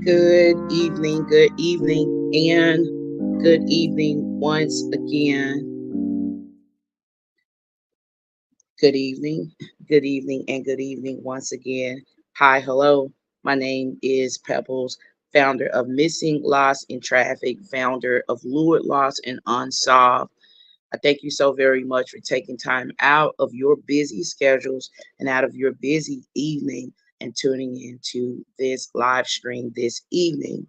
good evening, and good evening once again. Good evening, good evening, and good evening once again. Hi, hello. My name is Pebbles, founder of Missing Lost in Traffic, founder of Lured Lost and Unsolved. I thank you so very much for taking time out of your busy schedules and out of your busy evening and tuning into this live stream this evening.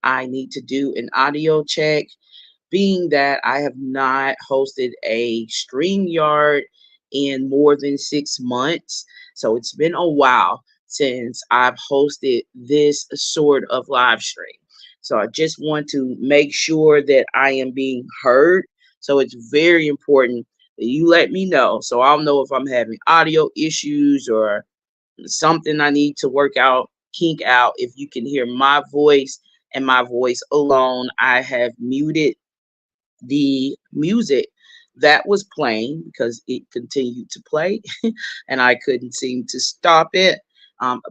I need to do an audio check, being that I have not hosted a StreamYard in more than 6 months. So it's been a while since I've hosted this sort of live stream. So I just want to make sure that I am being heard. So it's very important that you let me know so I'll know if I'm having audio issues or something I need to work out, kink out. If you can hear my voice and my voice alone, I have muted the music that was playing because it continued to play and I couldn't seem to stop it.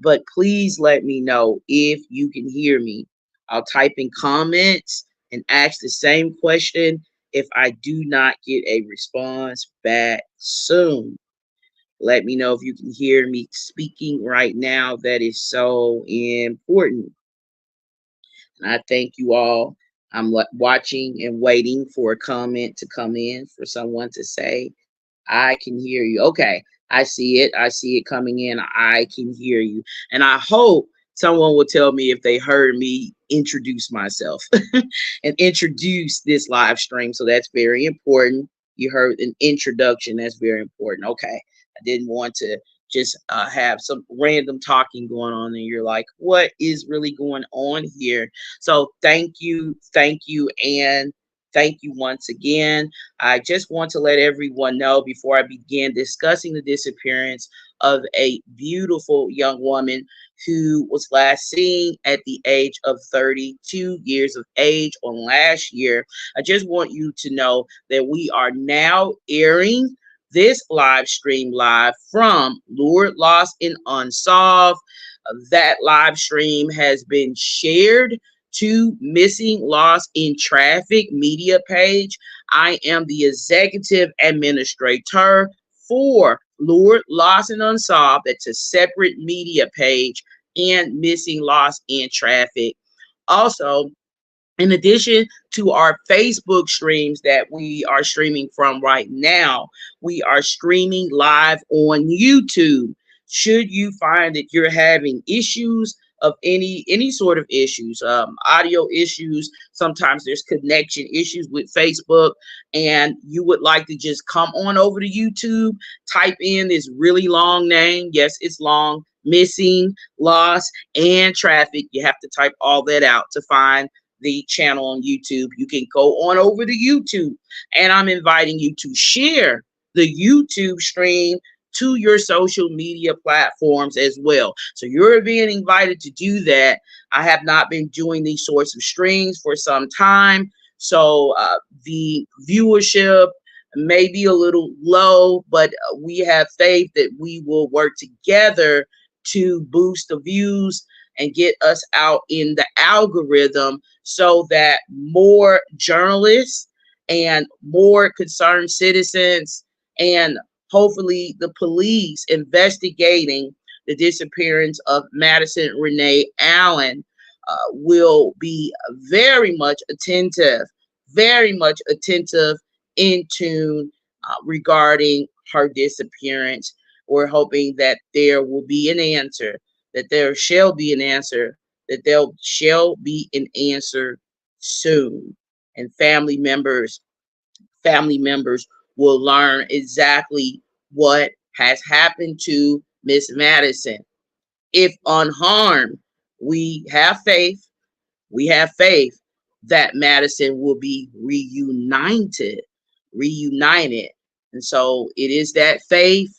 But please let me know if you can hear me. I'll type in comments and ask the same question if I do not get a response back soon. Let me know if you can hear me speaking right now. That is so important. And I thank you all. I'm watching and waiting for a comment to come in for someone to say, I can hear you. Okay, I see it. I see it coming in. I can hear you. And I hope someone will tell me if they heard me introduce myself and introduce this live stream. So that's very important. You heard an introduction. That's very important. Okay. I didn't want to just have some random talking going on and you're like, what is really going on here? So thank you, and thank you once again. I just want to let everyone know before I begin discussing the disappearance of a beautiful young woman who was last seen at the age of 32 years of age on last year. I just want you to know that we are now airing this live stream live from Lured, Lost, and Unsolved. That live stream has been shared to Missing Lost in Traffic media page. I am the executive administrator for Lured, Lost, and Unsolved. That's a separate media page, and Missing Lost in Traffic. Also, in addition to our Facebook streams that we are streaming from right now, we are streaming live on YouTube. Should you find that you're having issues of any sort of issues, audio issues, sometimes there's connection issues with Facebook, and you would like to just come on over to YouTube, type in this really long name. Yes, it's long. Missing, Lost, and Traffic. You have to type all that out to find the channel on YouTube. You can go on over to YouTube, and I'm inviting you to share the YouTube stream to your social media platforms as well. So you're being invited to do that. I have not been doing these sorts of streams for some time, so the viewership may be a little low, but we have faith that we will work together to boost the views and get us out in the algorithm so that more journalists and more concerned citizens and hopefully the police investigating the disappearance of Madison Renee Allen will be very much attentive in tune regarding her disappearance. We're hoping that there will be an answer, that there shall be an answer, that there shall be an answer soon. And family members will learn exactly what has happened to Miss Madison. If unharmed, we have faith, we have faith that Madison will be reunited. And so it is that faith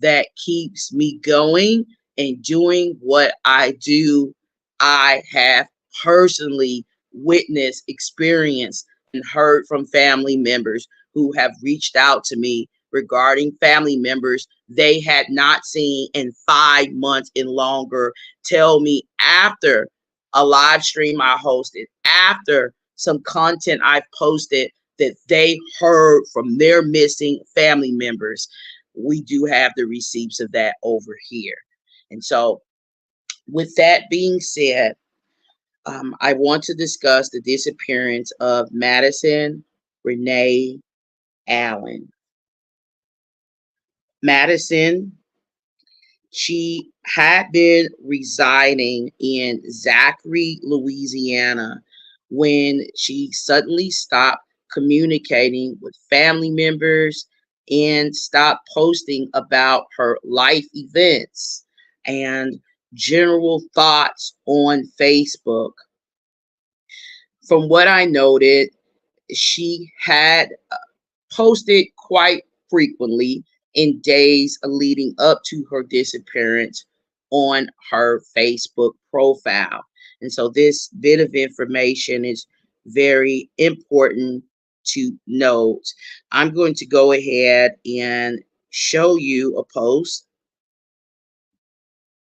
that keeps me going and doing what I do. I have personally witnessed, experienced, and heard from family members who have reached out to me regarding family members they had not seen in 5 months and longer tell me after a live stream I hosted, after some content I've posted, that they heard from their missing family members. We do have the receipts of that over here. And so, with that being said, I want to discuss the disappearance of Madison Renee Allen. Madison, she had been residing in Zachary, Louisiana, when she suddenly stopped communicating with family members and stopped posting about her life events and general thoughts on Facebook. From what I noted, she had posted quite frequently in days leading up to her disappearance on her Facebook profile. And so this bit of information is very important to note. I'm going to go ahead and show you a post.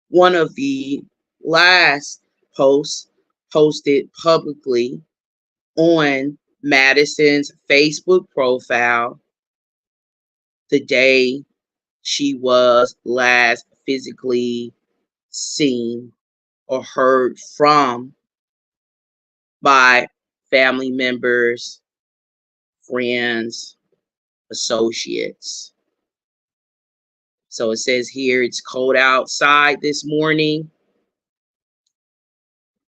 One of the last posts posted publicly on Madison's Facebook profile the day she was last physically seen or heard from by family members, friends, associates. So it says here it's cold outside this morning.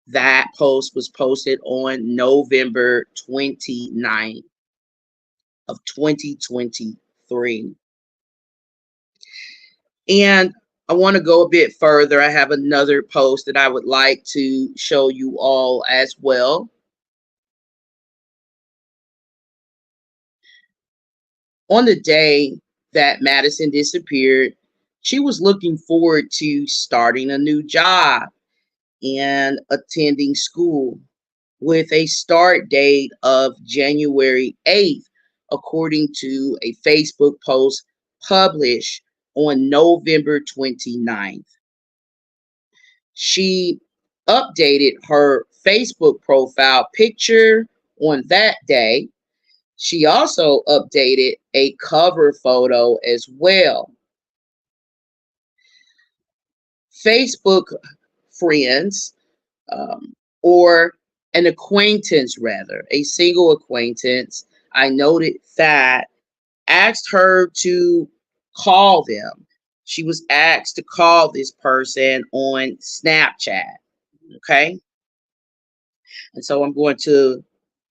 That post was posted on November 29th of 2023. And I want to go a bit further. I have another post that I would like to show you all as well. On the day that Madison disappeared, she was looking forward to starting a new job and attending school with a start date of January 8th, according to a Facebook post published on November 29th. She updated her Facebook profile picture on that day. She also updated a cover photo as well. Facebook friends, or an acquaintance, rather, a single acquaintance, I noted that asked her to call them. She was asked to call this person on Snapchat. Okay. And so I'm going to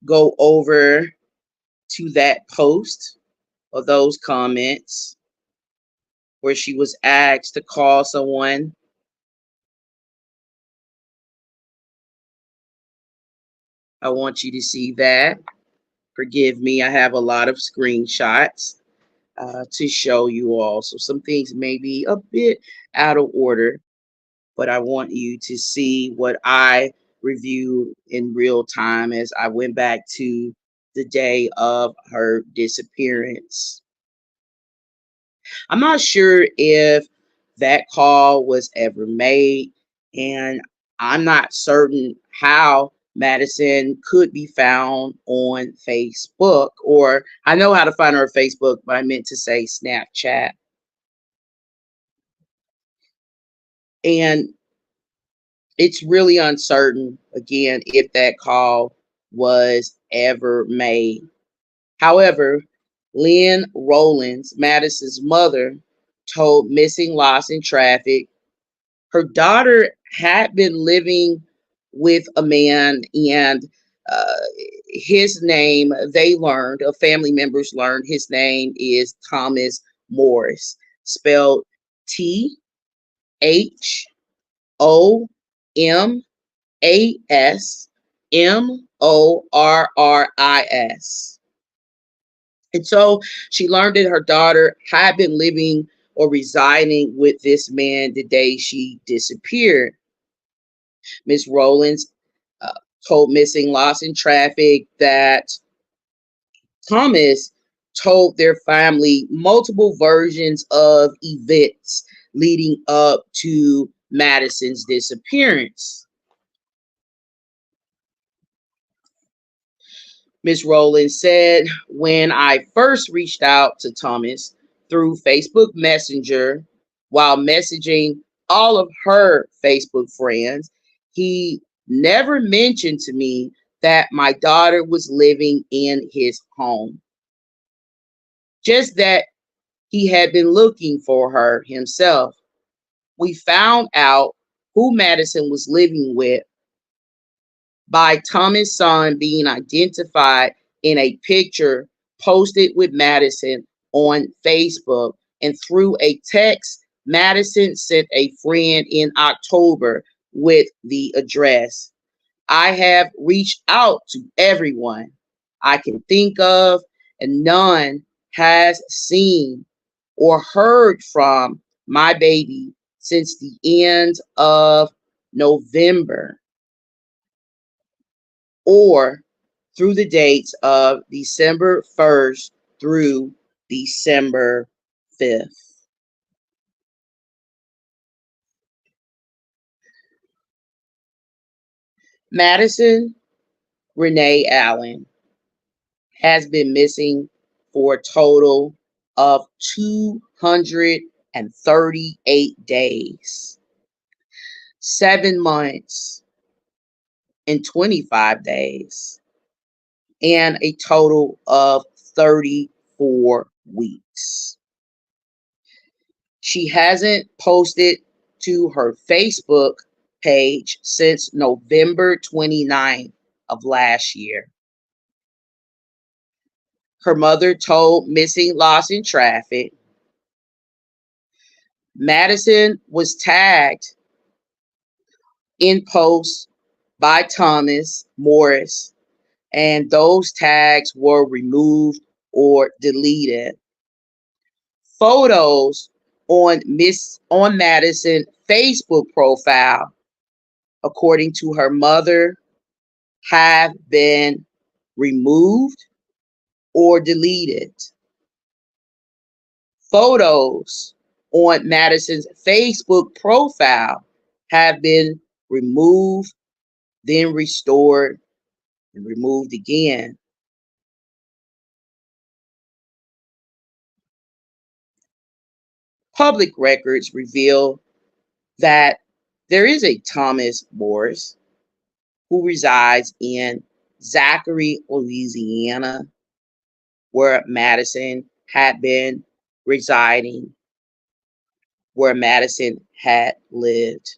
go over to that post or those comments where she was asked to call someone. I want you to see that. Forgive me, I have a lot of screenshots to show you all. So some things may be a bit out of order, but I want you to see what I reviewed in real time as I went back to the day of her disappearance. I'm not sure if that call was ever made, and I'm not certain how Madison could be found on Facebook, or I know how to find her on Facebook, but I meant to say Snapchat. And it's really uncertain, again, if that call was ever made. However, Lynn Rollins, Madison's mother, told Missing Lost in Traffic her daughter had been living with a man, and uh, his name, they learned, family members learned, his name is Thomas Morris, spelled THOMASMORRIS. And so she learned that her daughter had been living or residing with this man the day she disappeared. Miss Rollins uh, told Missing Lost in Traffic that Thomas told their family multiple versions of events leading up to Madison's disappearance. Miss Rowland said, when I first reached out to Thomas through Facebook Messenger while messaging all of her Facebook friends, he never mentioned to me that my daughter was living in his home. Just that he had been looking for her himself. We found out who Madison was living with by Thomas' son being identified in a picture posted with Madison on Facebook, and through a text Madison sent a friend in October with the address. I have reached out to everyone I can think of, and none has seen or heard from my baby since the end of November, or through the dates of December 1st through December 5th. Madison Renee Allen has been missing for a total of 238 days, 7 months, and 25 days, and a total of 34 weeks. She hasn't posted to her Facebook page since November 29th of last year. Her mother told Missing Lost in Traffic, Madison was tagged in posts by Thomas Morris, and those tags were removed or deleted. Photos on Madison Facebook profile, according to her mother, have been removed or deleted. Photos on Madison's Facebook profile have been removed, then restored, and removed again. Public records reveal that there is a Thomas Morris who resides in Zachary, Louisiana, where Madison had been residing, where Madison had lived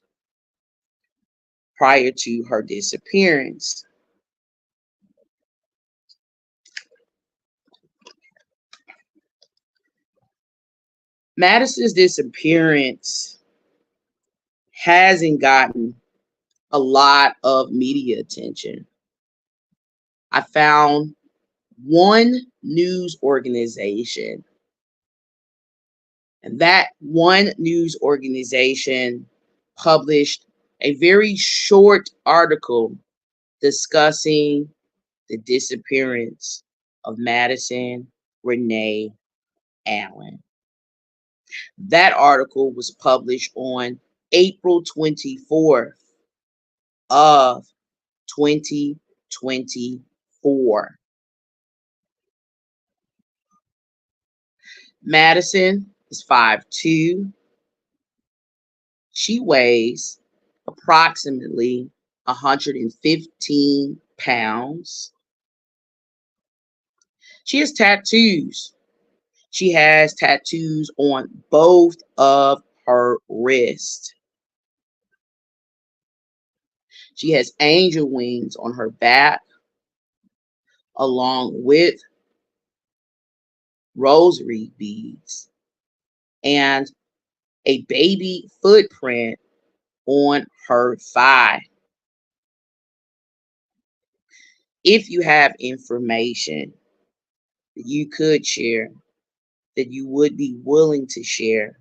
prior to her disappearance. Madison's disappearance hasn't gotten a lot of media attention. I found one news organization, and that one news organization published a very short article discussing the disappearance of Madison Renee Allen. That article was published on April 24th of 2024. Madison is 5'2". She weighs approximately 115 pounds. She has tattoos. She has tattoos on both of her wrists. She has angel wings on her back, along with rosary beads and a baby footprint on her thigh. If you have information that you could share, that you would be willing to share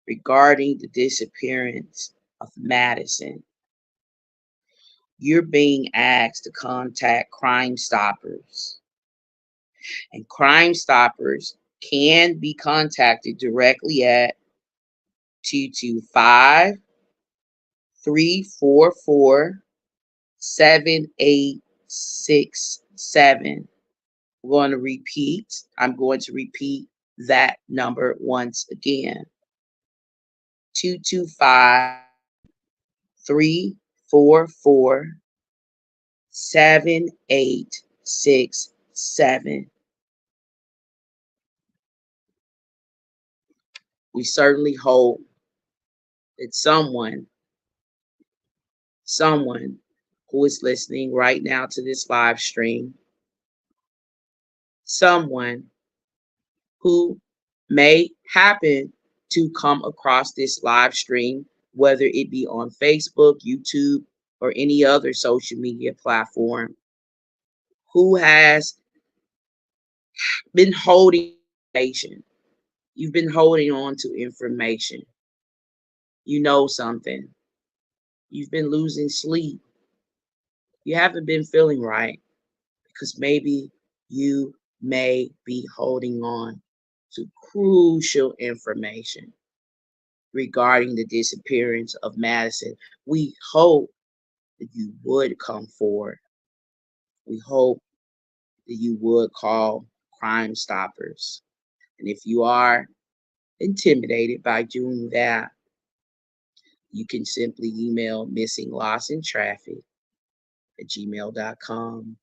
regarding the disappearance of Madison, you're being asked to contact Crime Stoppers And Crime Stoppers can be contacted directly at 225-344-7867. I'm going to repeat that number once again. 225-344-7867. We certainly hope that someone who is listening right now to this live stream, someone who may happen to come across this live stream, whether it be on Facebook, YouTube, or any other social media platform, who has been holding information. You've been holding on to information. You know something. You've been losing sleep. You haven't been feeling right because maybe you may be holding on to crucial information regarding the disappearance of Madison. We hope that you would come forward. We hope that you would call Crime Stoppers. And if you are intimidated by doing that, you can simply email missinglossintraffic@gmail.com. You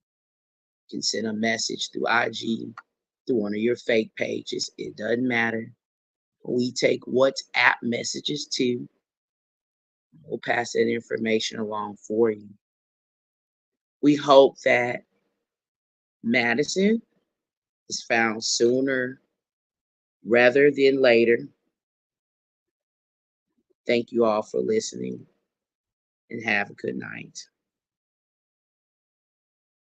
can send a message through IG, through one of your fake pages. It doesn't matter. We take WhatsApp messages too. We'll pass that information along for you. We hope that Madison is found sooner rather than later. Thank you all for listening and have a good night.